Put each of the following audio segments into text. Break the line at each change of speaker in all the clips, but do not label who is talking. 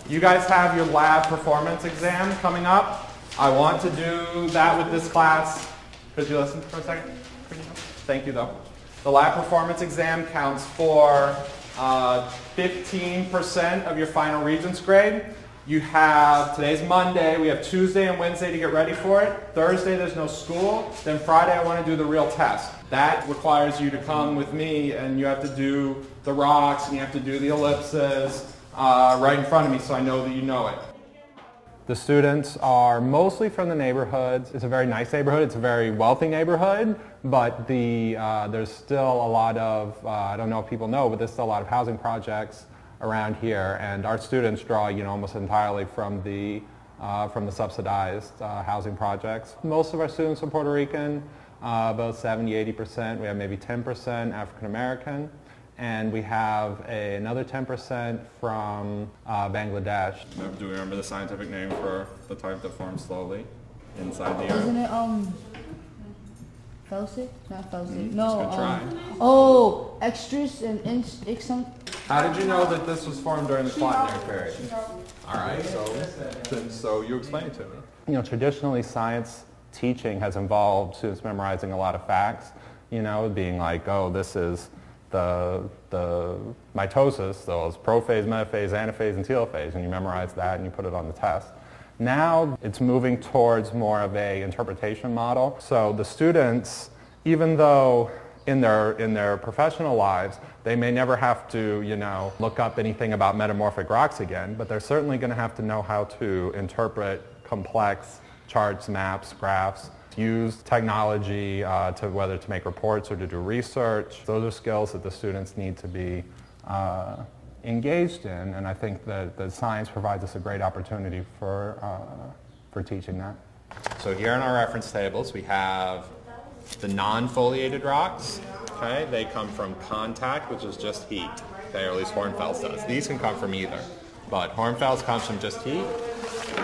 You guys have your lab performance exam coming up. I want to do that with this class. Could you listen for a second? Thank you, though. The lab performance exam counts for 15% of your final Regents grade. You have, today's Monday, we have Tuesday and Wednesday to get ready for it. Thursday there's no school. Then Friday I want to do the real test. That requires you to come with me and you have to do the rocks and you have to do the ellipses right in front of me so I know that you know it. The students are mostly from the neighborhoods. It's a very nice neighborhood. It's a very wealthy neighborhood, but there's still a lot of, I don't know if people know, but there's still a lot of housing projects around here, and our students draw, almost entirely from the subsidized housing projects. Most of our students are Puerto Rican, about 70–80%. We have maybe 10% African American, and we have another 10% from Bangladesh. Do we remember the scientific name for the type that forms slowly inside the earth?
Isn't it felsic? Not felsic. No.
Good try.
Oh, extras and ixum.
How did you know that this was formed during the Quaternary period? All right, so you explain it to me. Traditionally science teaching has involved students memorizing a lot of facts, being like, oh, this is the mitosis, so it's prophase, metaphase, anaphase, and telophase, and you memorize that and you put it on the test. Now it's moving towards more of a interpretation model. So the students, even though in their professional lives, they may never have to, look up anything about metamorphic rocks again, but they're certainly going to have to know how to interpret complex charts, maps, graphs, use technology whether to make reports or to do research. Those are skills that the students need to be engaged in, and I think that science provides us a great opportunity for teaching that. So here in our reference tables we have the non-foliated rocks. Okay, they come from contact, which is just heat. Okay, or at least Hornfels does. These can come from either, but Hornfels comes from just heat.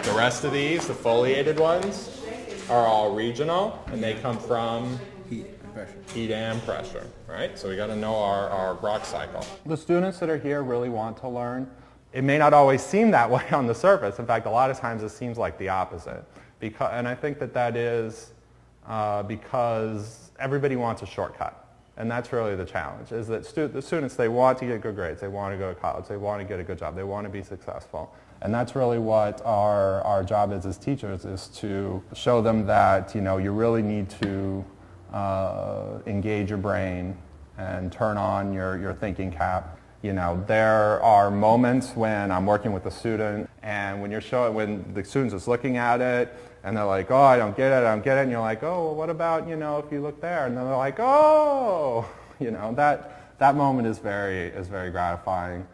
The rest of these, the foliated ones, are all regional, and they come from heat and pressure, right? So we got to know our rock cycle. The students that are here really want to learn. It may not always seem that way on the surface. In fact, a lot of times it seems like the opposite. And I think that is because everybody wants a shortcut. And that's really the challenge, is that the students, they want to get good grades, they want to go to college, they want to get a good job, they want to be successful. And that's really what our job is as teachers, is to show them that, you really need to engage your brain and turn on your thinking cap. There are moments when I'm working with a student, and when the student's just looking at it, and they're like, oh, I don't get it, and you're like, oh, well, what about, if you look there? And then they're like, oh, that moment is very gratifying.